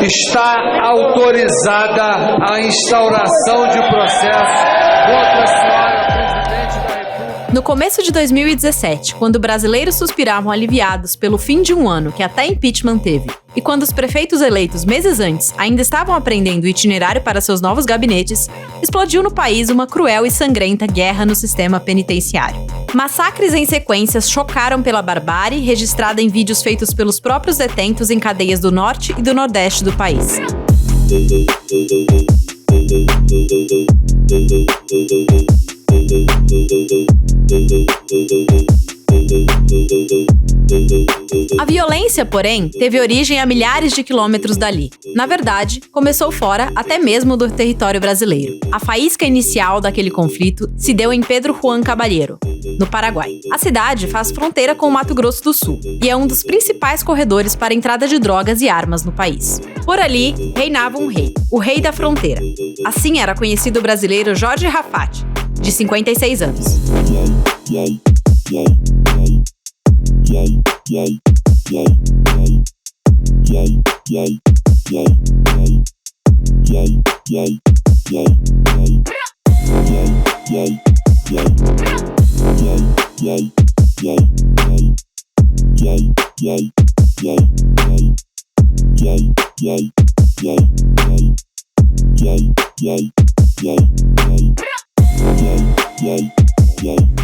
está autorizada a instauração de processo contra a senhora presidente da República. No começo de 2017, quando brasileiros suspiravam aliviados pelo fim de um ano que até impeachment teve, e quando os prefeitos eleitos meses antes ainda estavam aprendendo o itinerário para seus novos gabinetes, explodiu no país uma cruel e sangrenta guerra no sistema penitenciário. Massacres em sequências chocaram pela barbárie registrada em vídeos feitos pelos próprios detentos em cadeias do norte e do nordeste do país. A violência, porém, teve origem a milhares de quilômetros dali. Na verdade, começou fora até mesmo do território brasileiro. A faísca inicial daquele conflito se deu em Pedro Juan Caballero, no Paraguai. A cidade faz fronteira com o Mato Grosso do Sul e é um dos principais corredores para a entrada de drogas e armas no país. Por ali, reinava um rei, o Rei da Fronteira. Assim era conhecido o brasileiro Jorge Rafati, de 56 anos.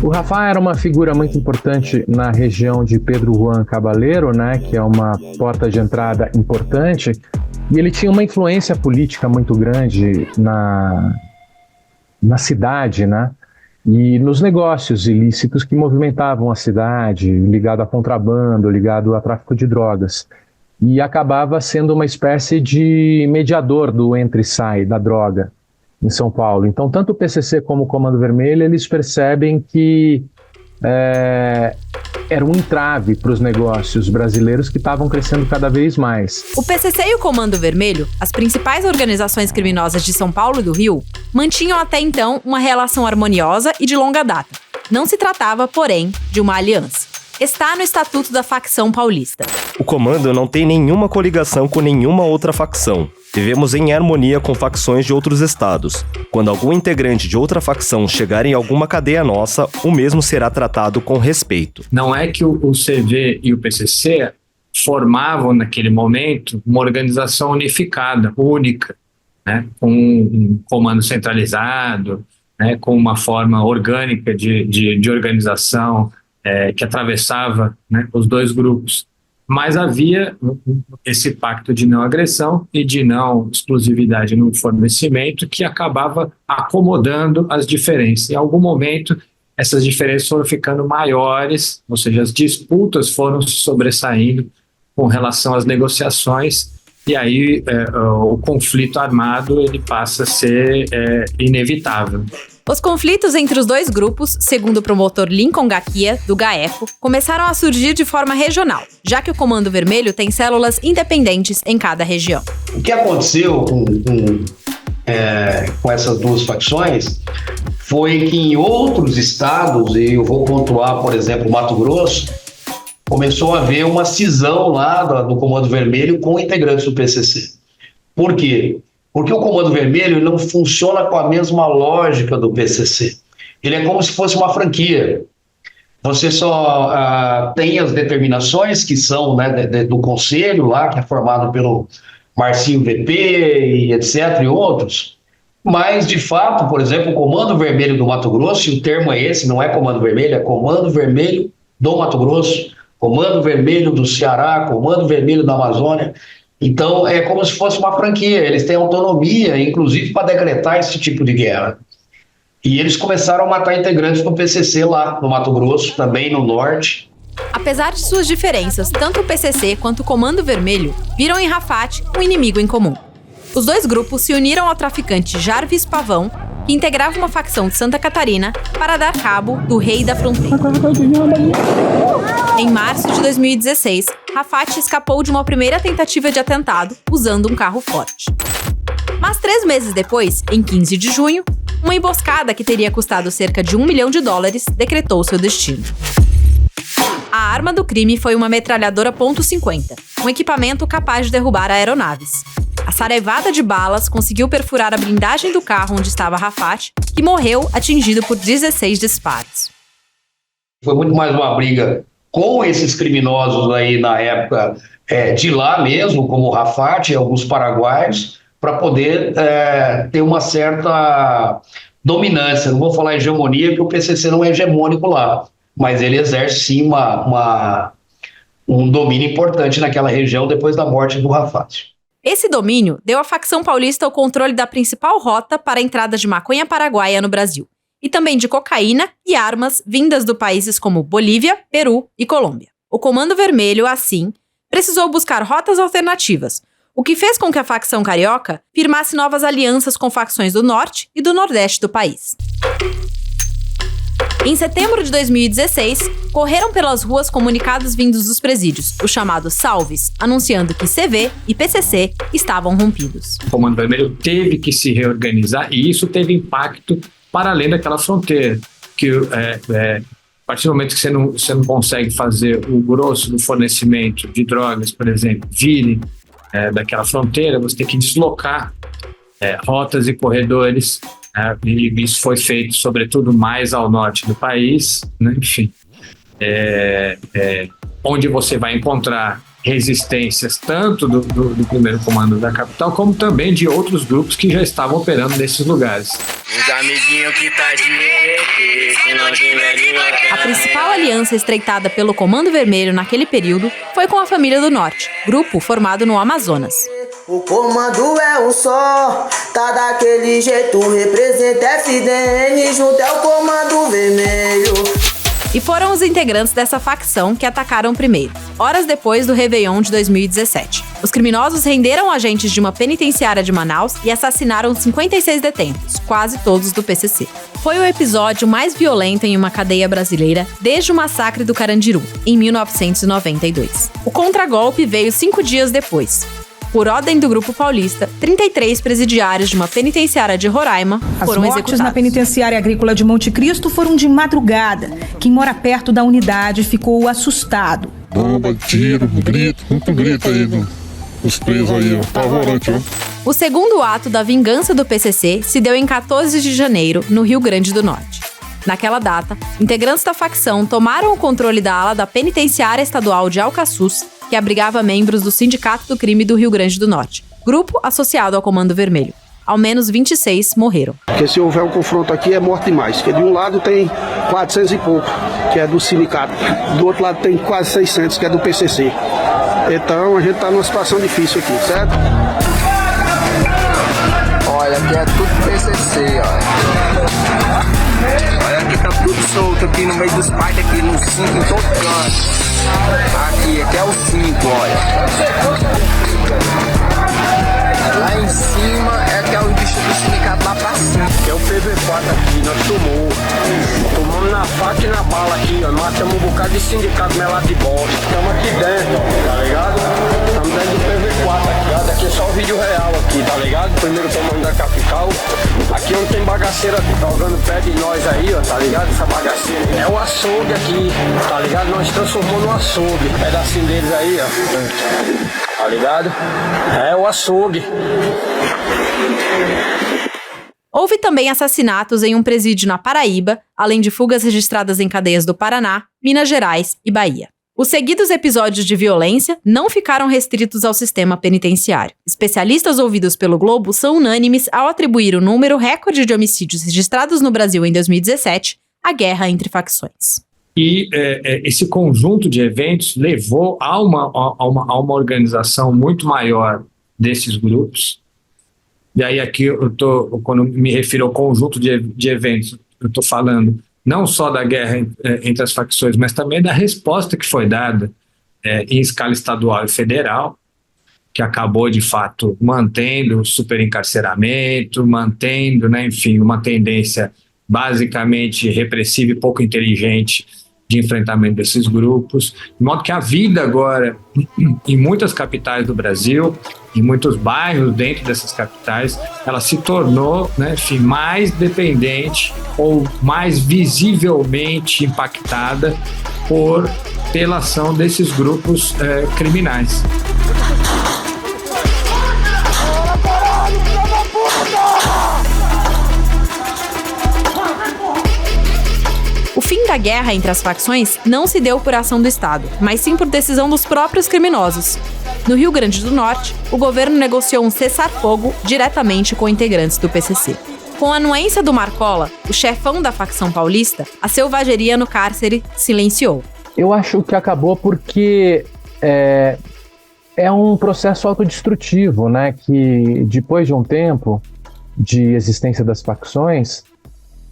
O Rafá era uma figura muito importante na região de Pedro Juan Caballero, né, que é uma porta de entrada importante, e ele tinha uma influência política muito grande na cidade, né, e nos negócios ilícitos que movimentavam a cidade, ligado a contrabando, ligado a tráfico de drogas. E acabava sendo uma espécie de mediador do entra e sai da droga em São Paulo. Então, tanto o PCC como o Comando Vermelho, eles percebem que era um entrave para os negócios brasileiros que estavam crescendo cada vez mais. O PCC e o Comando Vermelho, as principais organizações criminosas de São Paulo e do Rio, mantinham até então uma relação harmoniosa e de longa data. Não se tratava, porém, de uma aliança. Está no Estatuto da Facção Paulista. O comando não tem nenhuma coligação com nenhuma outra facção. Vivemos em harmonia com facções de outros estados. Quando algum integrante de outra facção chegar em alguma cadeia nossa, o mesmo será tratado com respeito. Não é que o CV e o PCC formavam, naquele momento, uma organização unificada, única, né? Com um comando centralizado, né? Com uma forma orgânica de organização, que atravessava, né, os dois grupos. Mas havia esse pacto de não agressão e de não exclusividade no fornecimento que acabava acomodando as diferenças. Em algum momento, essas diferenças foram ficando maiores, ou seja, as disputas foram se sobressaindo com relação às negociações, e aí o conflito armado ele passa a ser inevitável. Os conflitos entre os dois grupos, segundo o promotor Lincoln Gaquia, do GAECO, começaram a surgir de forma regional, já que o Comando Vermelho tem células independentes em cada região. O que aconteceu com essas duas facções foi que em outros estados, e eu vou pontuar, por exemplo, Mato Grosso, começou a haver uma cisão lá do Comando Vermelho com integrantes do PCC. Por quê? Porque o Comando Vermelho não funciona com a mesma lógica do PCC. Ele é como se fosse uma franquia. Você só tem as determinações que são, né, do conselho lá, que é formado pelo Marcinho VP e etc. e outros. Mas, de fato, por exemplo, o Comando Vermelho do Mato Grosso, e o termo é esse, não é Comando Vermelho, é Comando Vermelho do Mato Grosso, Comando Vermelho do Ceará, Comando Vermelho da Amazônia. Então, é como se fosse uma franquia, eles têm autonomia, inclusive para decretar esse tipo de guerra. E eles começaram a matar integrantes do PCC lá no Mato Grosso, também no norte. Apesar de suas diferenças, tanto o PCC quanto o Comando Vermelho viram em Rafati um inimigo em comum. Os dois grupos se uniram ao traficante Jarvis Pavão, que integrava uma facção de Santa Catarina, para dar cabo do Rei da Fronteira. Em março de 2016, Rafati escapou de uma primeira tentativa de atentado usando um carro forte. Mas 3 meses depois, em 15 de junho, uma emboscada que teria custado cerca de $1 milhão decretou seu destino. A arma do crime foi uma metralhadora .50, um equipamento capaz de derrubar aeronaves. A saraivada de balas conseguiu perfurar a blindagem do carro onde estava Rafat, que morreu atingido por 16 disparos. Foi muito mais uma briga com esses criminosos aí na época de lá mesmo, como o Rafat e alguns paraguaios, para poder ter uma certa dominância. Não vou falar hegemonia, porque o PCC não é hegemônico lá, mas ele exerce sim um domínio importante naquela região depois da morte do Rafat. Esse domínio deu à facção paulista o controle da principal rota para a entrada de maconha paraguaia no Brasil, e também de cocaína e armas vindas de países como Bolívia, Peru e Colômbia. O Comando Vermelho, assim, precisou buscar rotas alternativas, o que fez com que a facção carioca firmasse novas alianças com facções do norte e do nordeste do país. Em setembro de 2016, correram pelas ruas comunicados vindos dos presídios, os chamados salves, anunciando que CV e PCC estavam rompidos. O Comando Vermelho teve que se reorganizar e isso teve impacto para além daquela fronteira, que a partir do momento que você não consegue fazer o grosso do fornecimento de drogas, por exemplo, virem daquela fronteira, você tem que deslocar rotas e corredores, e isso foi feito sobretudo mais ao norte do país, né? Enfim, onde você vai encontrar resistências tanto do primeiro comando da capital, como também de outros grupos que já estavam operando nesses lugares. A principal aliança estreitada pelo Comando Vermelho naquele período foi com a Família do Norte, grupo formado no Amazonas. O comando é um só, tá daquele jeito, representa FDN junto ao Comando Vermelho. E foram os integrantes dessa facção que atacaram primeiro, horas depois do Réveillon de 2017. Os criminosos renderam agentes de uma penitenciária de Manaus e assassinaram 56 detentos, quase todos do PCC. Foi o episódio mais violento em uma cadeia brasileira desde o massacre do Carandiru, em 1992. O contragolpe veio 5 dias depois. Por ordem do Grupo Paulista, 33 presidiários de uma penitenciária de Roraima foram executados. As mortes na penitenciária agrícola de Monte Cristo foram de madrugada. Quem mora perto da unidade ficou assustado. Bomba, tiro, grito, muito grito aí dos presos aí, ó, apavorante, ó. O segundo ato da vingança do PCC se deu em 14 de janeiro, no Rio Grande do Norte. Naquela data, integrantes da facção tomaram o controle da ala da penitenciária estadual de Alcaçuz, que abrigava membros do Sindicato do Crime do Rio Grande do Norte, grupo associado ao Comando Vermelho. Ao menos 26 morreram. Porque se houver um confronto aqui é morte demais, porque de um lado tem 400 e pouco, que é do sindicato, do outro lado tem quase 600, que é do PCC. Então a gente está numa situação difícil aqui, certo? Olha, aqui é tudo PCC, olha. Olha, aqui tá tudo solto aqui no meio dos pais, aqui no 5 em todo canto. Aqui é o 5, olha. Lá em cima é que é o bicho do sindicato lá pra cima. Que é o PV4 aqui, nós tomamos na faca e na bala aqui, ó. Matamos um bocado de sindicato melado de bosta. Estamos aqui dentro, ó, tá ligado? Estamos dentro do PV4 aqui, ó. Daqui é só o vídeo real aqui, tá ligado? Primeiro comando da capital. Aqui onde tem bagaceira jogando pé de nós aí, ó, tá ligado? Essa bagaceira é o açougue aqui, tá ligado? Nós transformamos no açougue. Pedacinho deles aí, ó. Tá ligado? É o açougue. Houve também assassinatos em um presídio na Paraíba, além de fugas registradas em cadeias do Paraná, Minas Gerais e Bahia. Os seguidos episódios de violência não ficaram restritos ao sistema penitenciário. Especialistas ouvidos pelo Globo são unânimes ao atribuir o número recorde de homicídios registrados no Brasil em 2017 à guerra entre facções. E esse conjunto de eventos levou a uma organização muito maior desses grupos. E aí aqui quando me refiro ao conjunto de eventos, eu estou falando não só da guerra entre as facções, mas também da resposta que foi dada em escala estadual e federal, que acabou, de fato, mantendo o superencarceramento, mantendo, né, enfim, uma tendência basicamente repressiva e pouco inteligente de enfrentamento desses grupos, de modo que a vida agora, em muitas capitais do Brasil, em muitos bairros dentro dessas capitais, ela se tornou, né, enfim, mais dependente ou mais visivelmente impactada pela ação desses grupos criminais. a guerra entre as facções não se deu por ação do Estado, mas sim por decisão dos próprios criminosos. No Rio Grande do Norte, o governo negociou um cessar-fogo diretamente com integrantes do PCC. Com a anuência do Marcola, o chefão da facção paulista, a selvageria no cárcere silenciou. Eu acho que acabou porque é um processo autodestrutivo, né? Que depois de um tempo de existência das facções,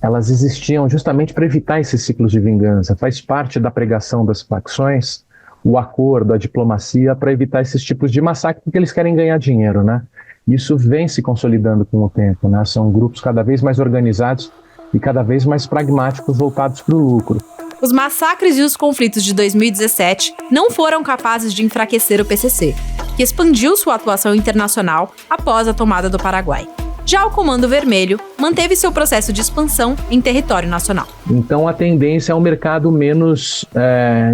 elas existiam justamente para evitar esses ciclos de vingança. Faz parte da pregação das facções o acordo, a diplomacia, para evitar esses tipos de massacre, porque eles querem ganhar dinheiro, né? Isso vem se consolidando com o tempo, né? São grupos cada vez mais organizados e cada vez mais pragmáticos, voltados para o lucro. Os massacres e os conflitos de 2017 não foram capazes de enfraquecer o PCC, que expandiu sua atuação internacional após a tomada do Paraguai. Já o Comando Vermelho manteve seu processo de expansão em território nacional. Então a tendência é um mercado menos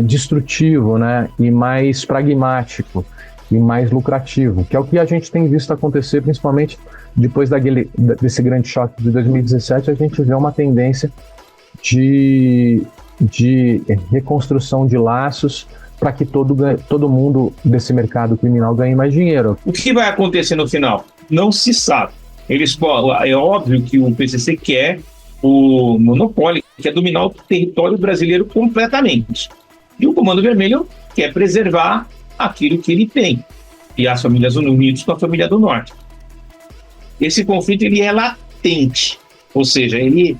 destrutivo, né? E mais pragmático e mais lucrativo, que é o que a gente tem visto acontecer, principalmente depois desse grande choque de 2017, a gente vê uma tendência de reconstrução de laços para que todo mundo desse mercado criminal ganhe mais dinheiro. O que vai acontecer no final? Não se sabe. É óbvio que o PCC quer o monopólio, quer dominar o território brasileiro completamente. E o Comando Vermelho quer preservar aquilo que ele tem. E as famílias unidas com a família do Norte. Esse conflito ele é latente, ou seja, ele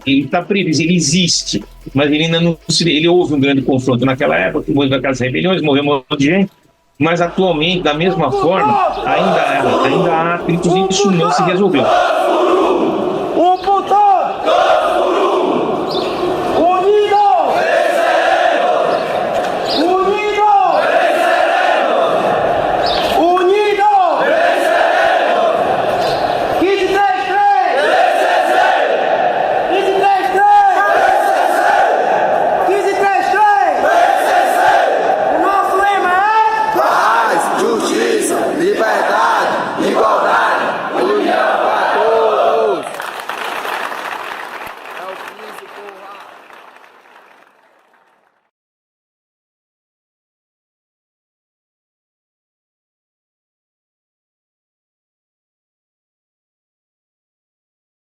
está previsto, ele existe, mas ele ainda não houve um grande confronto naquela época, houve aquelas rebeliões, morreu um monte de gente. Mas atualmente, da mesma forma, ainda há atritos e isso não se resolveu.